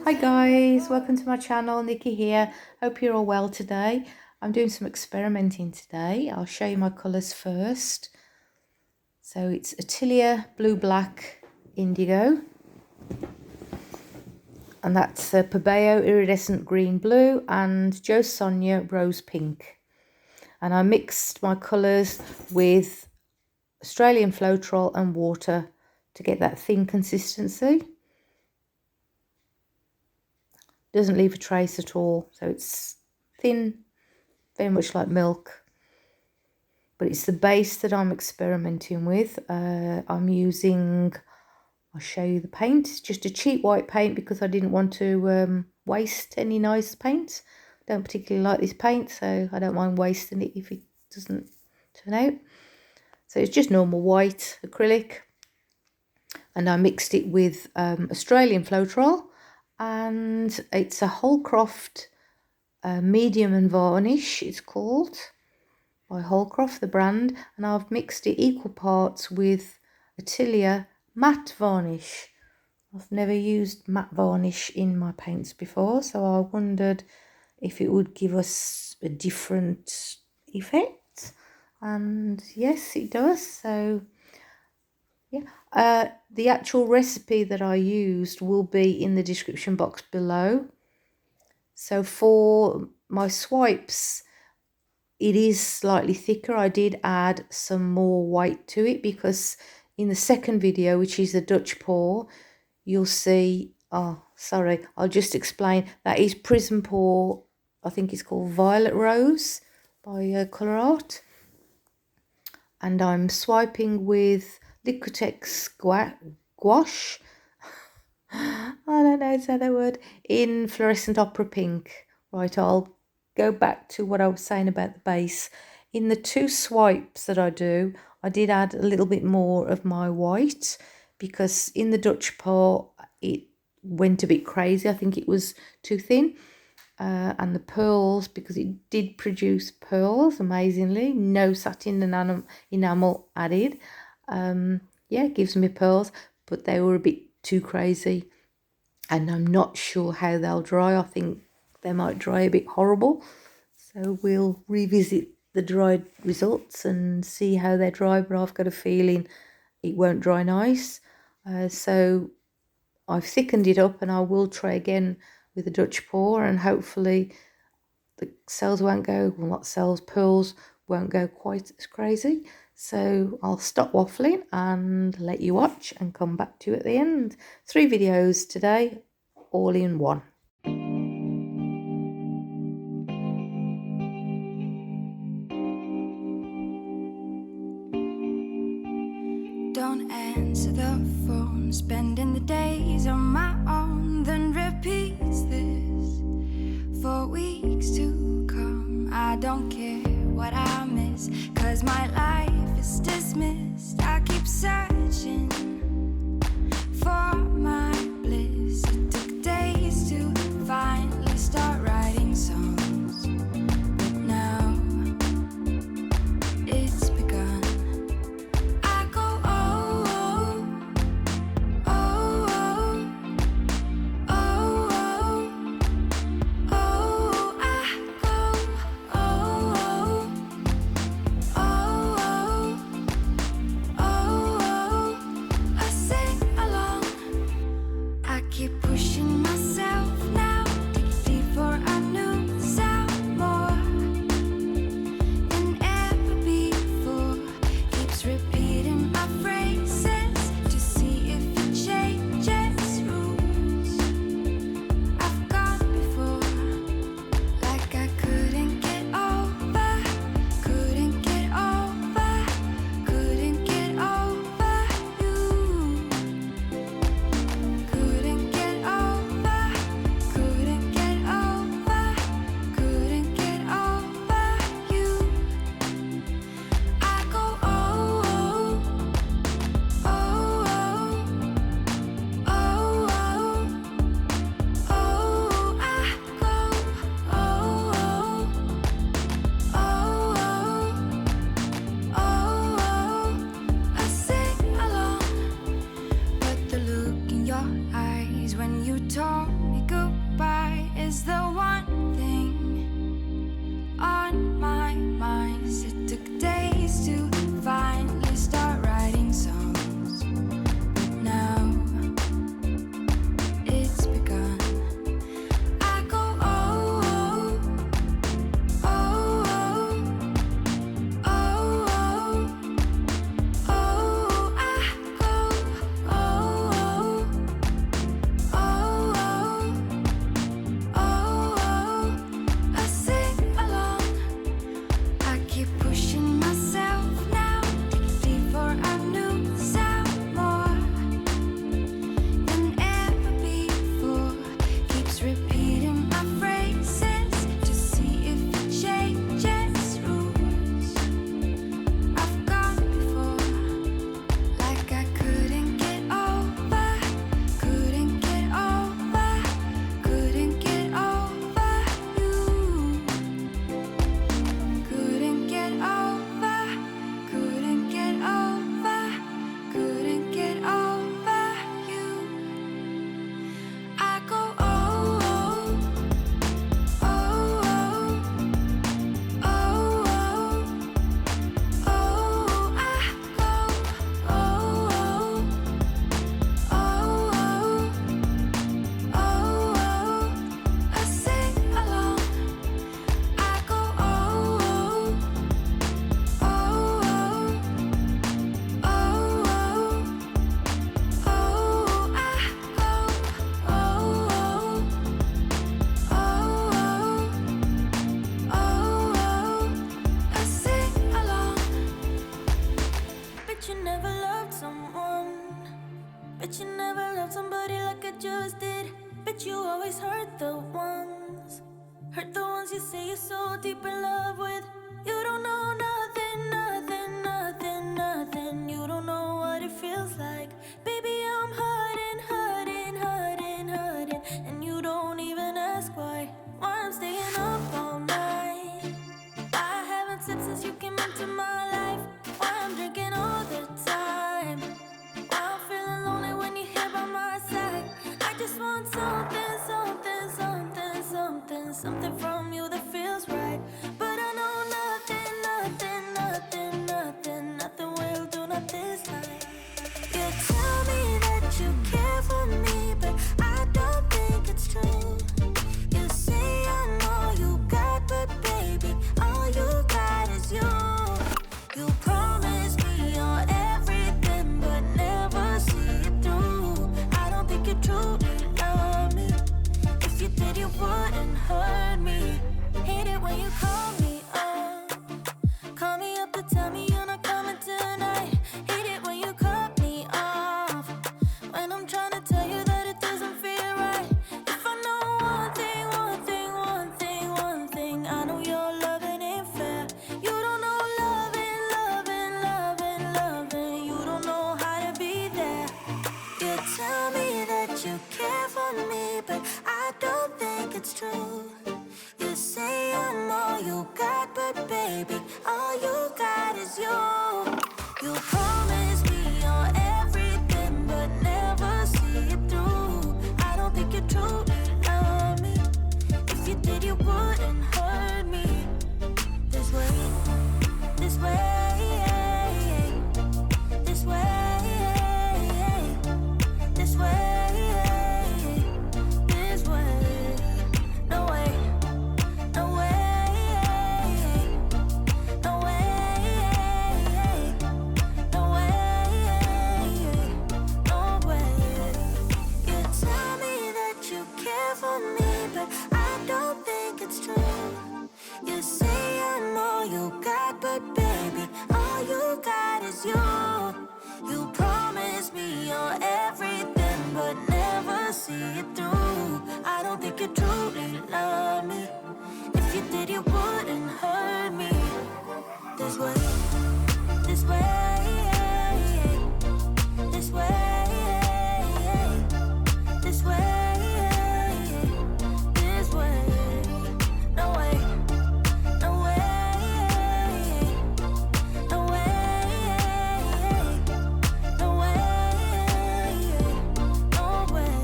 Hi guys, welcome to my channel. Nikki here. Hope you're all well today. I'm doing some experimenting today. I'll show you my colours first. So it's Atelier Blue Black Indigo, and that's Pabeo Iridescent Green Blue and Jo Sonja Rose Pink. And I mixed my colours with Australian Floetrol and water to get that thin consistency. Doesn't leave a trace at all, so it's thin, very much like milk, but it's the base that I'm experimenting with. I'm using, I'll show you the paint. It's just a cheap white paint because I didn't want to waste any nice paint. I don't particularly like this paint, so I don't mind wasting it if it doesn't turn out. So it's just normal white acrylic, and I mixed it with Australian Floetrol, and it's a Holcroft medium and varnish, it's called, by Holcroft, the brand, and I've mixed it equal parts with Atelier Matte Varnish. I've never used matte varnish in my paints before, so I wondered if it would give us a different effect, and yes, it does. So yeah, the actual recipe that I used will be in the description box below. So for my swipes, it is slightly thicker. I did add some more white to it because in the second video, which is the Dutch pour, you'll see, oh sorry, I'll just explain, that is Prism Pour, I think it's called Violet Rose by Colour Art, and I'm swiping with Liquitex gouache, I don't know how to say that word, in Fluorescent Opera Pink. Right, I'll go back to what I was saying about the base. In the two swipes that I do, I did add a little bit more of my white because in the Dutch pour it went a bit crazy. I think it was too thin. And the pearls, because it did produce pearls amazingly, no satin and enamel added. Yeah, it gives me pearls, but they were a bit too crazy, and I'm not sure how they'll dry. I think they might dry a bit horrible, so we'll revisit the dried results and see how they dry, but I've got a feeling it won't dry nice. So I've thickened it up, and I will try again with a Dutch pour, and hopefully the cells won't go, well, not cells, pearls won't go quite as crazy. So I'll stop waffling and let you watch and come back to you at the end. 3 videos today, all in one. Don't answer the phone, spending the days on my own, then repeats this for weeks to come. I don't care what I miss, 'cause my life is dismissed. I keep searching for my bliss. It took days to finally start writing songs, but now it's begun. I go oh, oh, oh, oh, oh, oh, oh, I go oh, oh, oh, oh, oh, oh. is the one thing on my mind. It took days to finally start writing songs, but now it's begun. I go oh, oh, oh, oh, oh, oh, oh. I go oh, oh, oh, oh. I sing along. I keep pushing myself now, deeper a new sound more than ever before. Keeps repeating my phrases to see if it changes rules I've gone before. Like I couldn't get over, couldn't get over, couldn't get over you. Couldn't get over, couldn't get over, couldn't get over you. I go oh, oh, oh, oh, oh, oh. I go oh, oh, oh, oh. I sing along. I go oh, oh, oh, oh, oh, oh. I go oh, oh, oh, I sing along. Bet you never loved someone. Bet you never loved somebody like I just did. Bet you always hurt the ones. Hurt the ones you say you're so deep in love with. You don't know nothing, nothing, nothing, nothing. You don't know what it feels like. Baby, I'm hurting, hurting, hurting, hurting. And you don't even ask why. Why I'm staying up all night. I haven't slept since you came into my life. Why I'm drinking all the time. Why I'm feeling lonely when you're here by my side. I just want something, something, something, something, something from you that feels right. But I know nothing, nothing, nothing, nothing, nothing will do not this time. You tell me that you care for me, but I don't think it's true. You say I'm all you got, but baby, all you got is you. You promise me you're everything, but never see it through. I don't think you truly love me. If you did, you wouldn't hurt me. Hate it when you call me up. Call me up to tell me you're not coming tonight. Hate it when you cut me off. When I'm trying to tell you that it doesn't feel right. If I know one thing, one thing, one thing, one thing, I know your loving ain't fair. You don't know loving, loving, loving, loving. You don't know how to be there. You tell me that you care for me, but I don't think it's true. You say I'm all you got, but baby, all you got is you. You promise me you're everything, but never see it through. I don't think you truly love me. If you did, you wouldn't hurt me. This way, this way, this way, this way, this way. No way, no way, no way, no way, no way. You tell me that you care for me, but I don't think it's true. You say I'm all you got, but baby, all you got is you. You promise me you're everything, but never see it through. I don't think you truly love me. If you did, you wouldn't hurt me. This way, this way, this way, this way, this way. No way, no way, no way, no way, no way.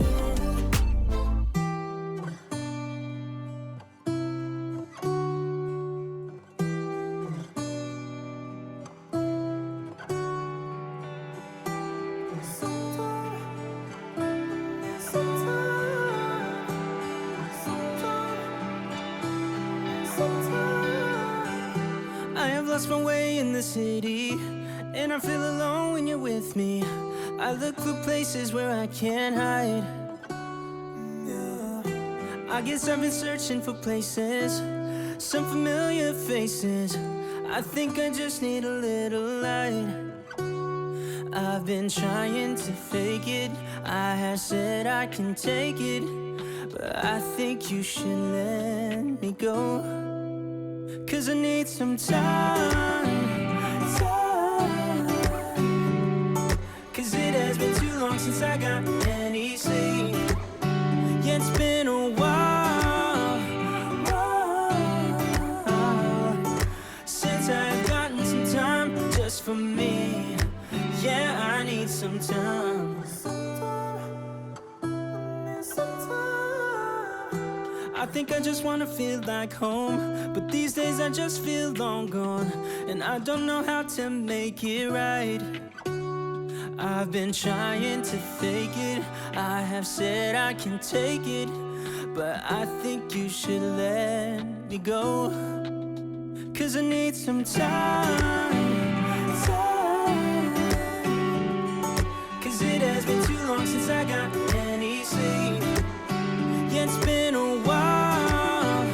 lost my way in the city, and I feel alone when you're with me. I look for places where I can't hide. I guess I've been searching for places, some familiar faces. I think I just need a little light. I've been trying to fake it, I have said I can take it, but I think you should let me go. 'Cause I need some time. 'Cause it has been too long since I got any sleep. Yeah, it's been a while since I've gotten some time just for me. Yeah, I need some time. I think I just wanna feel like home, but these days I just feel long gone, and I don't know how to make it right. I've been trying to fake it, I have said I can take it, but I think you should let me go. 'Cause I need some time. 'Cause it has been too long since I got any sleep. Yeah, it's been a while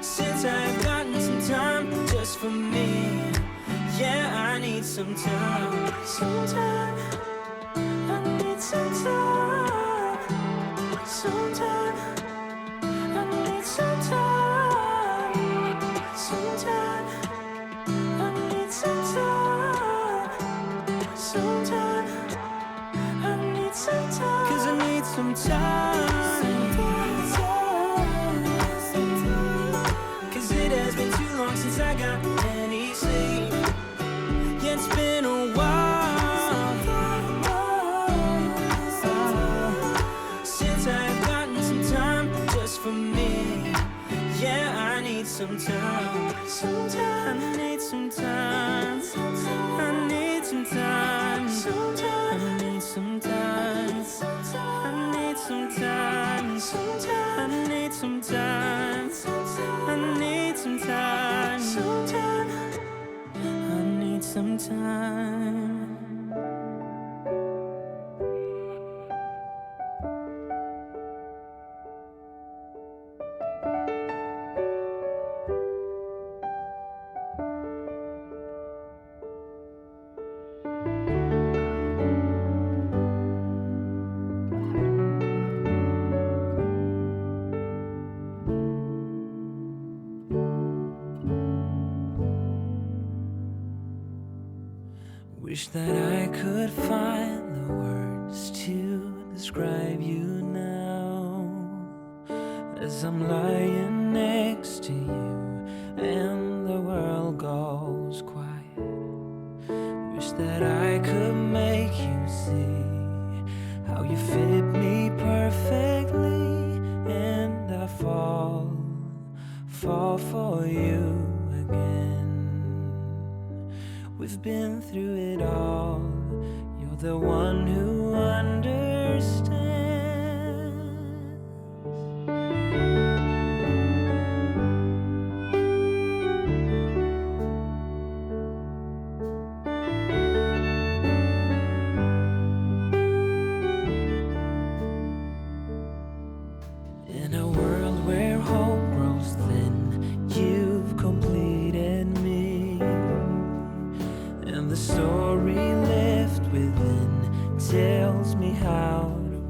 since I've gotten some time just for me. Yeah, I need some time. Sometime I need some time. Sometime I need some time. Sometime I need some time. Sometime I need some time. 'Cause I need some time. 'Cause it has been too long since I got any sleep. Yeah, it's been a while since I've gotten some time just for me. Yeah, I need some time. Sometime I need some time. I need some time. I need some time. I need some time. I need some time. I need some time. I need some time. Wish that I could find the words to describe you now, as I'm lying next to you and the world goes quiet. Wish that I could make you see how you fit me perfectly, and I fall for you again. We've been through it all, you're the one who understands. In a world where hope grows thin, you've completed me. And the story left within tells me how to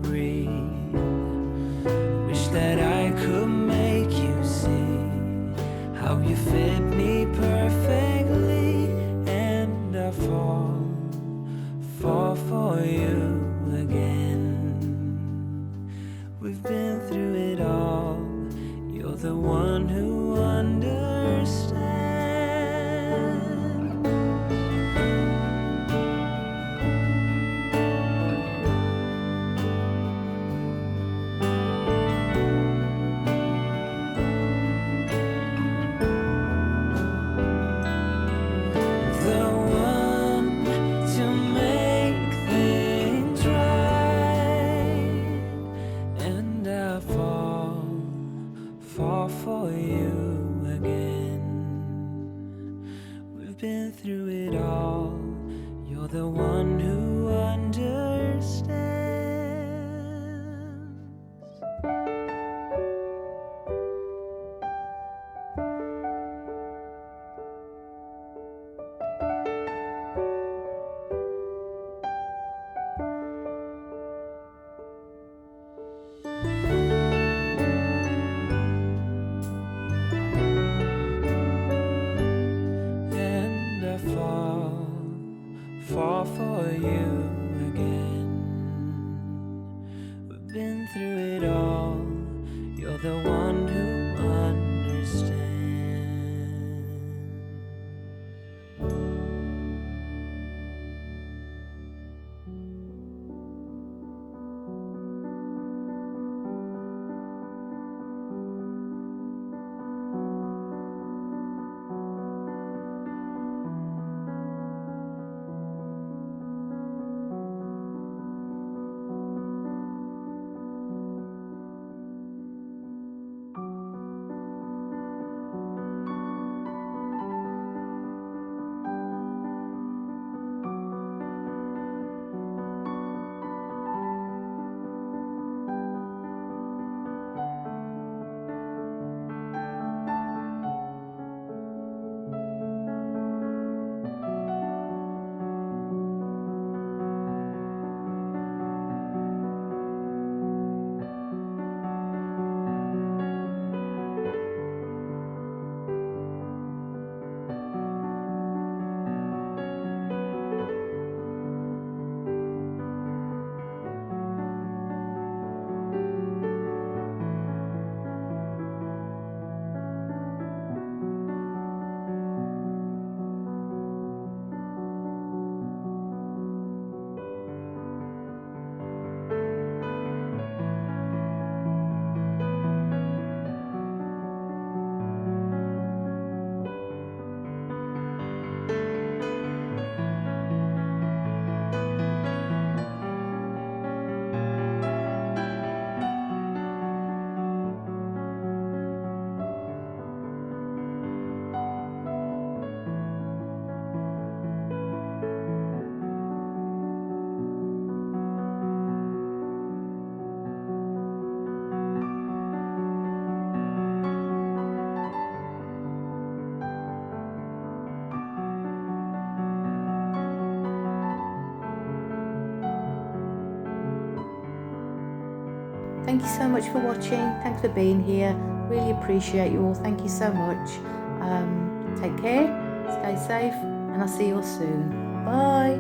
it all. You're the one who understands. Thank you so much for watching. Thanks for being here. Really appreciate you all. Thank you so much. Take care, stay safe, and I'll see you all soon. Bye.